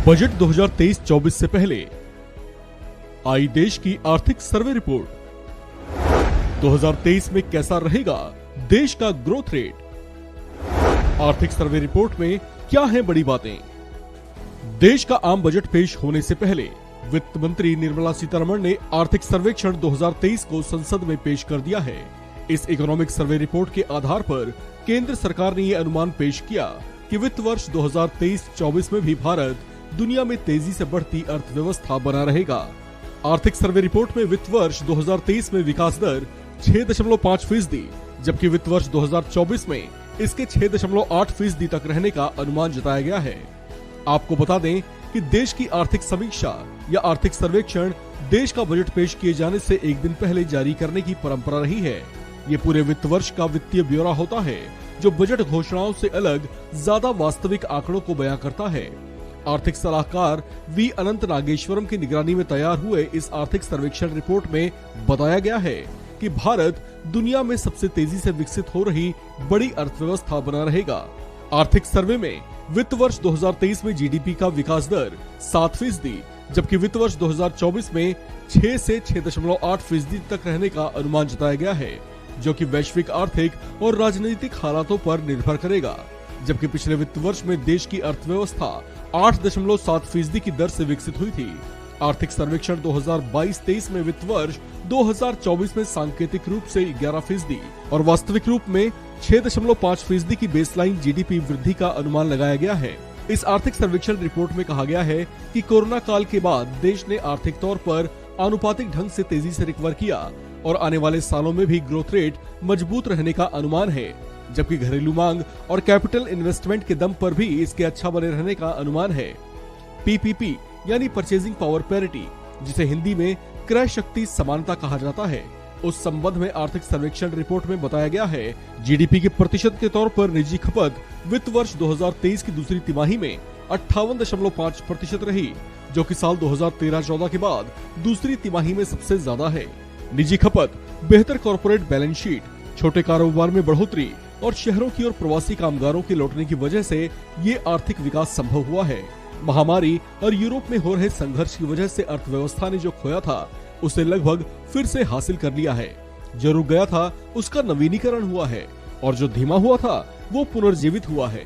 Budget 2023-24 से पहले आई देश की आर्थिक सर्वे रिपोर्ट। 2023 में कैसा रहेगा देश का ग्रोथ रेट? आर्थिक सर्वे रिपोर्ट में क्या है बड़ी बातें? देश का आम बजट पेश होने से पहले वित्त मंत्री निर्मला सीतारमण ने आर्थिक सर्वेक्षण 2023 को संसद में पेश कर दिया है। इस इकोनॉमिक सर्वे रिपोर्ट के आधार पर केंद्र सरकार ने यह अनुमान पेश किया कि वित्त वर्ष 2023-24 में भी भारत दुनिया में तेजी से बढ़ती अर्थव्यवस्था बना रहेगा। आर्थिक सर्वे रिपोर्ट में वित्त वर्ष 2023 में विकास दर 6.5%, जबकि वित्त वर्ष 2024 में इसके 6.8% तक रहने का अनुमान जताया गया है। आपको बता दें कि देश की आर्थिक समीक्षा या आर्थिक सर्वेक्षण देश का बजट पेश किए जाने से एक दिन पहले जारी करने की परंपरा रही है। ये पूरे वित्त वर्ष का वित्तीय ब्यौरा होता है, जो बजट घोषणाओं से अलग ज्यादा वास्तविक आंकड़ों को बयां करता है। आर्थिक सलाहकार वी अनंत नागेश्वरम की निगरानी में तैयार हुए इस आर्थिक सर्वेक्षण रिपोर्ट में बताया गया है कि भारत दुनिया में सबसे तेजी से विकसित हो रही बड़ी अर्थव्यवस्था बना रहेगा। आर्थिक सर्वे में वित्त वर्ष 2023 में जीडीपी का विकास दर 7%, जबकि वित्त वर्ष 2024 में 6 से 6.8% तक रहने का अनुमान जताया गया है, जो कि वैश्विक आर्थिक और राजनीतिक हालातों पर निर्भर करेगा। जबकि पिछले वित्त वर्ष में देश की अर्थव्यवस्था 8.7% की दर से विकसित हुई थी। आर्थिक सर्वेक्षण 2022-23 में वित्त वर्ष 2024 में सांकेतिक रूप से 11% और वास्तविक रूप में 6.5% की बेसलाइन जीडीपी वृद्धि का अनुमान लगाया गया है। इस आर्थिक सर्वेक्षण रिपोर्ट में कहा गया है कि कोरोना काल के बाद देश ने आर्थिक तौर पर आनुपातिक ढंग से तेजी से रिकवर किया और आने वाले सालों में भी ग्रोथ रेट मजबूत रहने का अनुमान है, जबकि घरेलू मांग और कैपिटल इन्वेस्टमेंट के दम पर भी इसके अच्छा बने रहने का अनुमान है। पीपीपी यानी परचेजिंग पावर पैरिटी, जिसे हिंदी में क्रय शक्ति समानता कहा जाता है, उस संबंध में आर्थिक सर्वेक्षण रिपोर्ट में बताया गया है। जीडीपी के प्रतिशत के तौर पर निजी खपत वित्त वर्ष 2023 की दूसरी तिमाही में 58.5% रही, जो कि साल 2013-14 के बाद दूसरी तिमाही में सबसे ज्यादा है। निजी खपत, बेहतर कॉर्पोरेट बैलेंस शीट, छोटे कारोबार में बढ़ोतरी और शहरों की ओर प्रवासी कामगारों के लौटने की वजह से ये आर्थिक विकास संभव हुआ है। महामारी और यूरोप में हो रहे संघर्ष की वजह से अर्थव्यवस्था ने जो खोया था उसे लगभग फिर से हासिल कर लिया है। जो रुक गया था उसका नवीनीकरण हुआ है और जो धीमा हुआ था वो पुनर्जीवित हुआ है।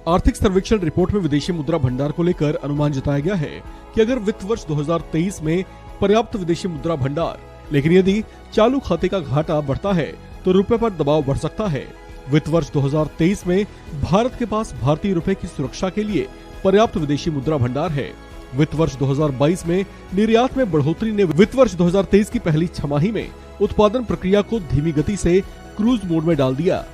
आर्थिक सर्वेक्षण रिपोर्ट में विदेशी मुद्रा भंडार को लेकर अनुमान जताया गया है कि अगर वित्त वर्ष 2023 में पर्याप्त विदेशी मुद्रा भंडार, लेकिन यदि चालू खाते का घाटा बढ़ता है तो रुपए पर दबाव बढ़ सकता है। वित्त वर्ष 2023 में भारत के पास भारतीय रुपए की सुरक्षा के लिए पर्याप्त विदेशी मुद्रा भंडार है। वित्त वर्ष 2022 में निर्यात में बढ़ोतरी ने वित्त वर्ष 2023 की पहली छमाही में उत्पादन प्रक्रिया को धीमी गति से क्रूज मोड में डाल दिया।